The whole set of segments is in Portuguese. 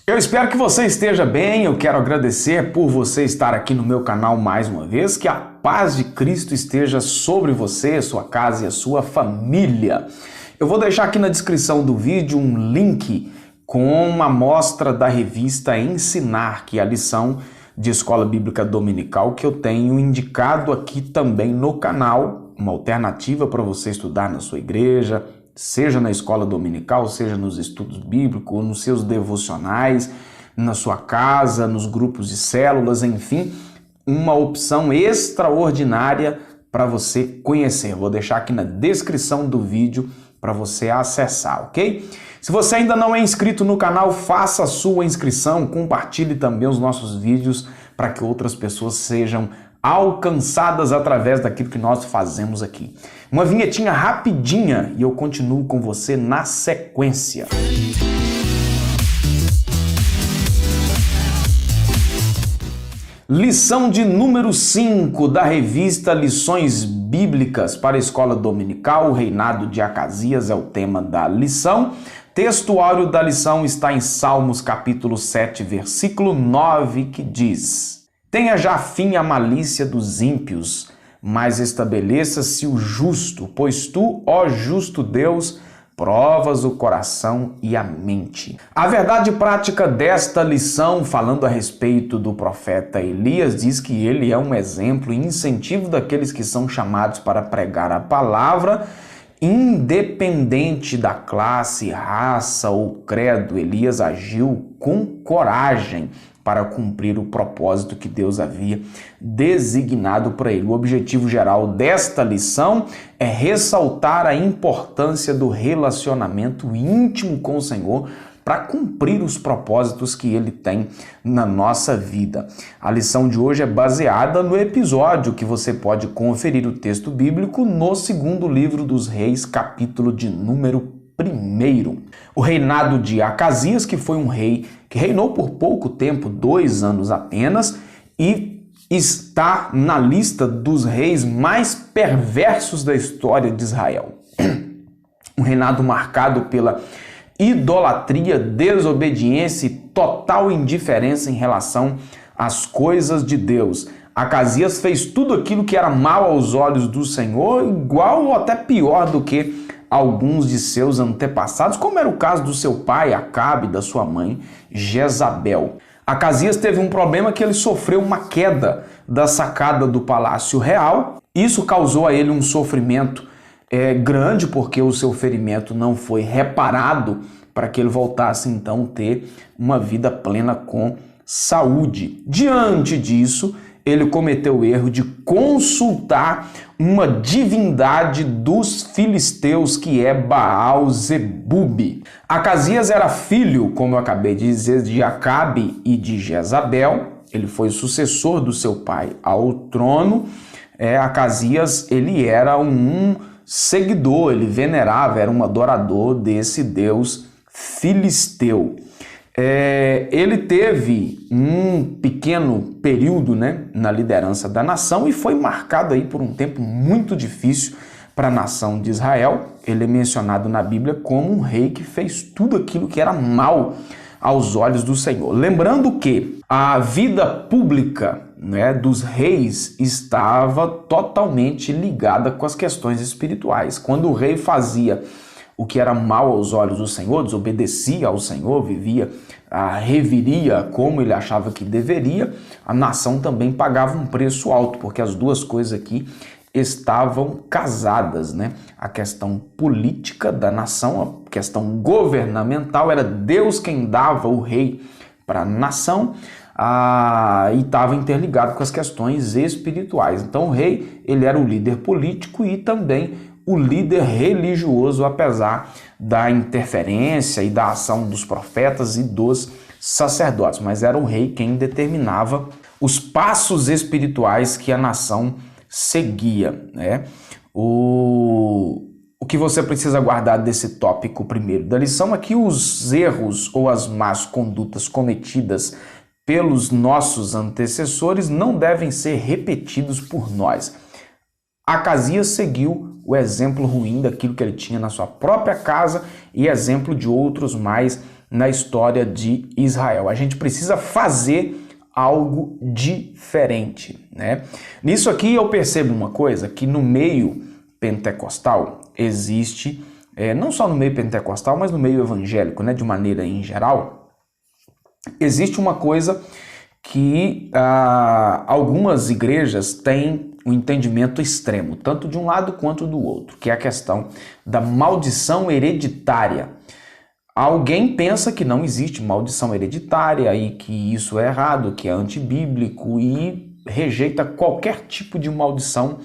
Eu espero que você esteja bem, eu quero agradecer por você estar aqui no meu canal mais uma vez, que a paz de Cristo esteja sobre você, sua casa e a sua família. Eu vou deixar aqui na descrição do vídeo um link com uma amostra da revista Ensinar, que é a lição de Escola Bíblica Dominical que eu tenho indicado aqui também no canal, uma alternativa para você estudar na sua igreja, seja na escola dominical, seja nos estudos bíblicos, nos seus devocionais, na sua casa, nos grupos de células, enfim, uma opção extraordinária para você conhecer. Vou deixar aqui na descrição do vídeo para você acessar, ok? Se você ainda não é inscrito no canal, faça a sua inscrição, compartilhe também os nossos vídeos para que outras pessoas sejam alcançadas através daquilo que nós fazemos aqui. Uma vinhetinha rapidinha e eu continuo com você na sequência. Lição de número 5 da revista Lições Bíblicas para a Escola Dominical, o reinado de Acasias é o tema da lição. Textuário da lição está em Salmos capítulo 7, versículo 9, que diz: Tenha já fim a malícia dos ímpios, mas estabeleça-se o justo, pois tu, ó justo Deus, provas o coração e a mente. A verdade prática desta lição, falando a respeito do profeta Elias, diz que ele é um exemplo e incentivo daqueles que são chamados para pregar a palavra, independente da classe, raça ou credo. Elias agiu com coragem para cumprir o propósito que Deus havia designado para ele. O objetivo geral desta lição é ressaltar a importância do relacionamento íntimo com o Senhor para cumprir os propósitos que ele tem na nossa vida. A lição de hoje é baseada no episódio que você pode conferir o texto bíblico no segundo livro dos Reis, capítulo de número 1. O reinado de Acasias, que foi um rei que reinou por pouco tempo, 2 anos apenas, e está na lista dos reis mais perversos da história de Israel. Um reinado marcado pela idolatria, desobediência e total indiferença em relação às coisas de Deus. Acasias fez tudo aquilo que era mal aos olhos do Senhor, igual ou até pior do que alguns de seus antepassados, como era o caso do seu pai Acabe e da sua mãe Jezabel. Acasias teve um problema, que ele sofreu uma queda da sacada do palácio real. Isso causou a ele um sofrimento grande, porque o seu ferimento não foi reparado para que ele voltasse então a ter uma vida plena com saúde. Diante disso, ele cometeu o erro de consultar uma divindade dos filisteus, que é Baal-zebub. Acasias era filho, como eu acabei de dizer, de Acabe e de Jezabel. Ele foi o sucessor do seu pai ao trono. Acasias, ele era um seguidor, ele venerava, era um adorador desse deus filisteu. Ele teve um pequeno período, na liderança da nação e foi marcado aí por um tempo muito difícil para a nação de Israel. Ele é mencionado na Bíblia como um rei que fez tudo aquilo que era mal aos olhos do Senhor. Lembrando que a vida pública dos reis estava totalmente ligada com as questões espirituais. Quando o rei fazia o que era mal aos olhos do Senhor, desobedecia ao Senhor, reviria como ele achava que deveria, a nação também pagava um preço alto, porque as duas coisas aqui estavam casadas, A questão política da nação, a questão governamental, era Deus quem dava o rei para a nação, e estava interligado com as questões espirituais. Então o rei, ele era o líder político e também o líder religioso, apesar da interferência e da ação dos profetas e dos sacerdotes, mas era o rei quem determinava os passos espirituais que a nação seguia, O que você precisa guardar desse tópico primeiro da lição é que os erros ou as más condutas cometidas pelos nossos antecessores não devem ser repetidos por nós. Acasias seguiu o exemplo ruim daquilo que ele tinha na sua própria casa e exemplo de outros mais na história de Israel. A gente precisa fazer algo diferente, né? Nisso aqui eu percebo uma coisa, que no meio pentecostal existe, não só no meio pentecostal, mas no meio evangélico, né, de maneira em geral, existe uma coisa que algumas igrejas têm um entendimento extremo, tanto de um lado quanto do outro, que é a questão da maldição hereditária. Alguém pensa que não existe maldição hereditária e que isso é errado, que é antibíblico e rejeita qualquer tipo de maldição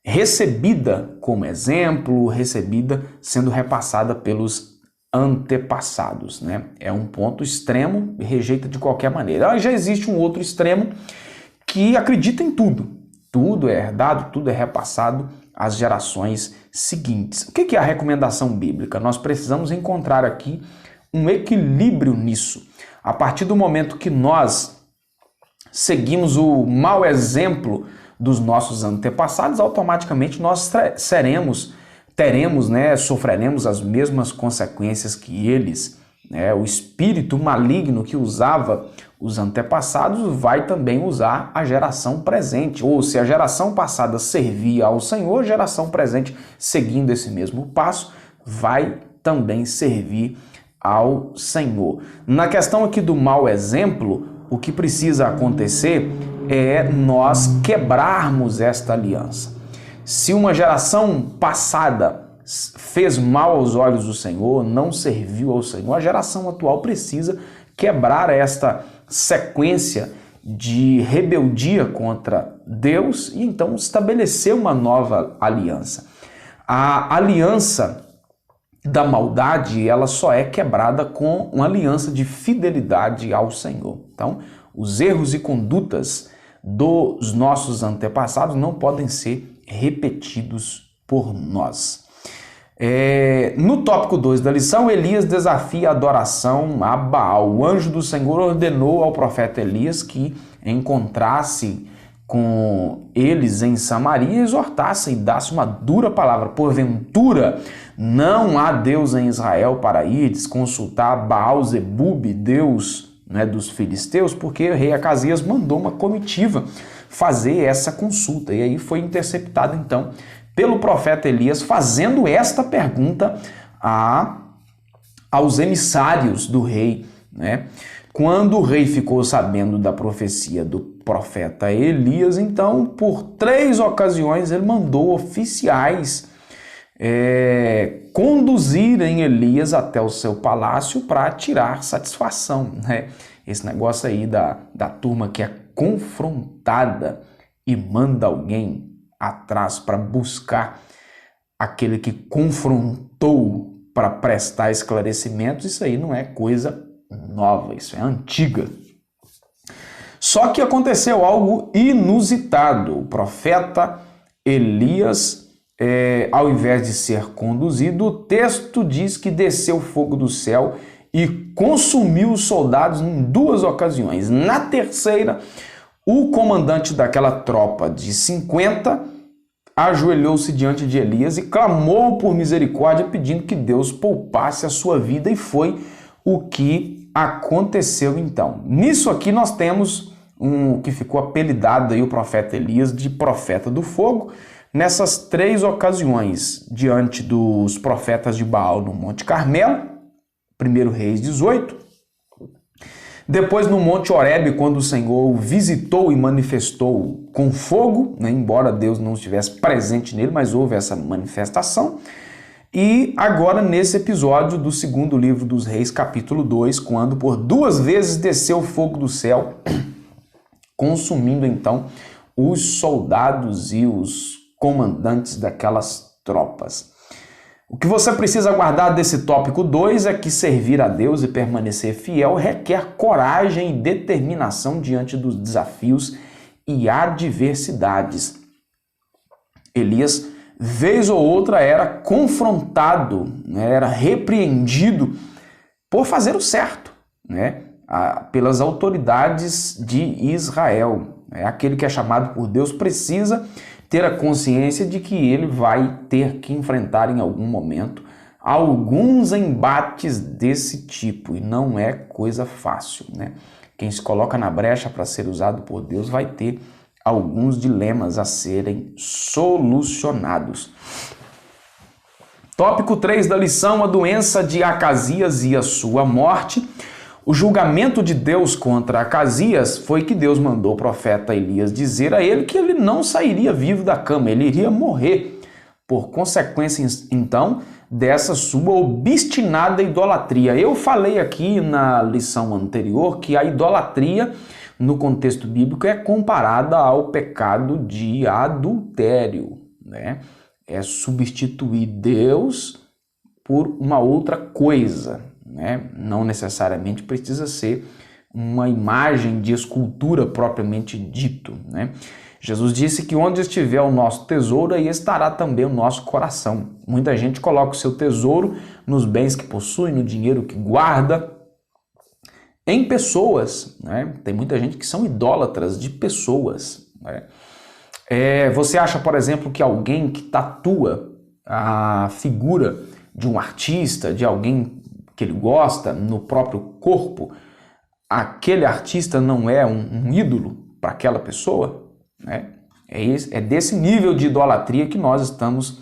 recebida como exemplo, recebida sendo repassada pelos antepassados, né? É um ponto extremo e rejeita de qualquer maneira. Já existe um outro extremo que acredita em tudo. Tudo é herdado, tudo é repassado às gerações seguintes. O que é a recomendação bíblica? Nós precisamos encontrar aqui um equilíbrio nisso. A partir do momento que nós seguimos o mau exemplo dos nossos antepassados, automaticamente nós teremos, né, sofreremos as mesmas consequências que eles. Né? O espírito maligno que usava os antepassados vai também usar a geração presente. Ou se a geração passada servia ao Senhor, a geração presente, seguindo esse mesmo passo, vai também servir ao Senhor. Na questão aqui do mau exemplo, o que precisa acontecer é nós quebrarmos esta aliança. Se uma geração passada fez mal aos olhos do Senhor, não serviu ao Senhor, a geração atual precisa quebrar esta sequência de rebeldia contra Deus e então estabelecer uma nova aliança. A aliança da maldade, ela só é quebrada com uma aliança de fidelidade ao Senhor. Então, os erros e condutas dos nossos antepassados não podem ser repetidos por nós. No tópico 2 da lição, Elias desafia a adoração a Baal. O anjo do Senhor ordenou ao profeta Elias que encontrasse com eles em Samaria e exortasse e dasse uma dura palavra. Porventura, não há Deus em Israel para ires consultar Baal-zebub, Deus, né, dos filisteus, porque o rei Acasias mandou uma comitiva fazer essa consulta. E aí foi interceptado, então, pelo profeta Elias, fazendo esta pergunta aos emissários do rei, né? Quando o rei ficou sabendo da profecia do profeta Elias, então, por 3 ocasiões, ele mandou oficiais conduzirem Elias até o seu palácio para tirar satisfação, né? Esse negócio aí da turma que é confrontada e manda alguém atrás para buscar aquele que confrontou para prestar esclarecimentos, isso aí não é coisa nova, isso é antiga. Só que aconteceu algo inusitado. O profeta Elias, ao invés de ser conduzido, o texto diz que desceu fogo do céu e consumiu os soldados em 2 ocasiões. Na terceira, o comandante daquela tropa de 50 ajoelhou-se diante de Elias e clamou por misericórdia, pedindo que Deus poupasse a sua vida, e foi o que aconteceu então. Nisso aqui nós temos o que ficou apelidado aí o profeta Elias de profeta do fogo, nessas 3 ocasiões, diante dos profetas de Baal no Monte Carmelo, 1 Reis 18, depois no Monte Horebe, quando o Senhor o visitou e manifestou com fogo, né, embora Deus não estivesse presente nele, mas houve essa manifestação. E agora nesse episódio do 2º livro dos Reis, capítulo 2, quando por 2 vezes desceu o fogo do céu, consumindo então os soldados e os comandantes daquelas tropas. O que você precisa guardar desse tópico 2 é que servir a Deus e permanecer fiel requer coragem e determinação diante dos desafios e adversidades. Elias, vez ou outra, era confrontado, né, era repreendido por fazer o certo, né, pelas autoridades de Israel. Aquele que é chamado por Deus precisa ter a consciência de que ele vai ter que enfrentar em algum momento alguns embates desse tipo, e não é coisa fácil, né? Quem se coloca na brecha para ser usado por Deus vai ter alguns dilemas a serem solucionados. Tópico 3 da lição, a doença de Acasias e a sua morte. O julgamento de Deus contra Acasias foi que Deus mandou o profeta Elias dizer a ele que ele não sairia vivo da cama, ele iria morrer. Por consequência, então, dessa sua obstinada idolatria. Eu falei aqui na lição anterior que a idolatria, no contexto bíblico, é comparada ao pecado de adultério, né? É substituir Deus por uma outra coisa, né? Não necessariamente precisa ser uma imagem de escultura propriamente dito, né? Jesus disse que onde estiver o nosso tesouro, aí estará também o nosso coração. Muita gente coloca o seu tesouro nos bens que possui, no dinheiro que guarda, em pessoas, né? Tem muita gente que são idólatras de pessoas, né? Você acha, por exemplo, que alguém que tatua a figura de um artista, de alguém que ele gosta no próprio corpo, aquele artista não é um ídolo para aquela pessoa? Né? É desse nível de idolatria que nós estamos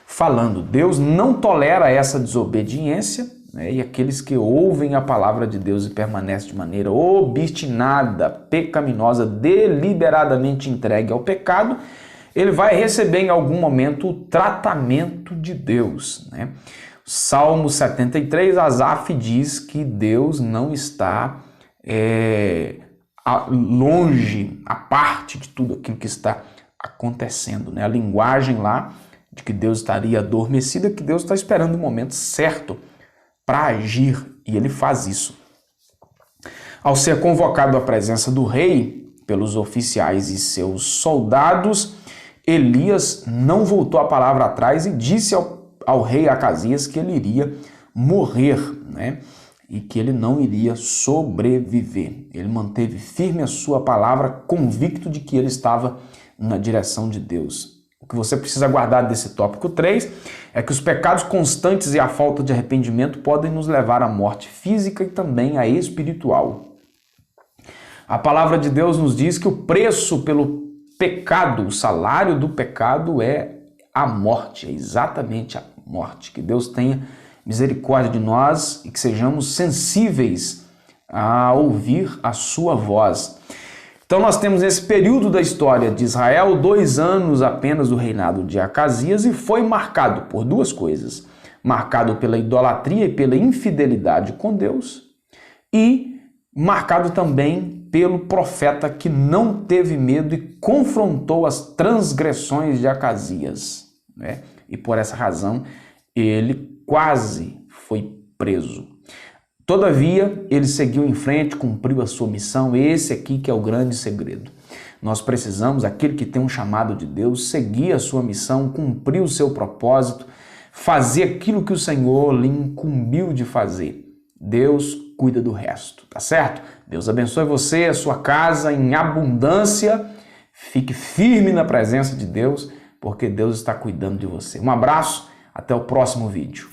falando. Deus não tolera essa desobediência, né? E aqueles que ouvem a palavra de Deus e permanecem de maneira obstinada, pecaminosa, deliberadamente entregue ao pecado, ele vai receber em algum momento o tratamento de Deus, né? Salmo 73, Asaf diz que Deus não está longe, à parte de tudo aquilo que está acontecendo, né? A linguagem lá de que Deus estaria adormecido é que Deus está esperando o momento certo para agir, e ele faz isso. Ao ser convocado à presença do rei pelos oficiais e seus soldados, Elias não voltou a palavra atrás e disse ao rei Acasias que ele iria morrer, né? E que ele não iria sobreviver. Ele manteve firme a sua palavra, convicto de que ele estava na direção de Deus. O que você precisa guardar desse tópico 3 é que os pecados constantes e a falta de arrependimento podem nos levar à morte física e também à espiritual. A palavra de Deus nos diz que o preço pelo pecado, o salário do pecado é a morte, é exatamente a morte. Que Deus tenha misericórdia de nós e que sejamos sensíveis a ouvir a sua voz. Então nós temos esse período da história de Israel, 2 anos apenas do reinado de Acasias, e foi marcado por duas coisas. Marcado pela idolatria e pela infidelidade com Deus, e marcado também pelo profeta que não teve medo e confrontou as transgressões de Acasias, né? E por essa razão ele quase foi preso. Todavia, ele seguiu em frente, cumpriu a sua missão. Esse aqui que é o grande segredo. Nós precisamos, aquele que tem um chamado de Deus, seguir a sua missão, cumprir o seu propósito, fazer aquilo que o Senhor lhe incumbiu de fazer. Deus cuida do resto, tá certo? Deus abençoe você, a sua casa em abundância. Fique firme na presença de Deus, porque Deus está cuidando de você. Um abraço, até o próximo vídeo.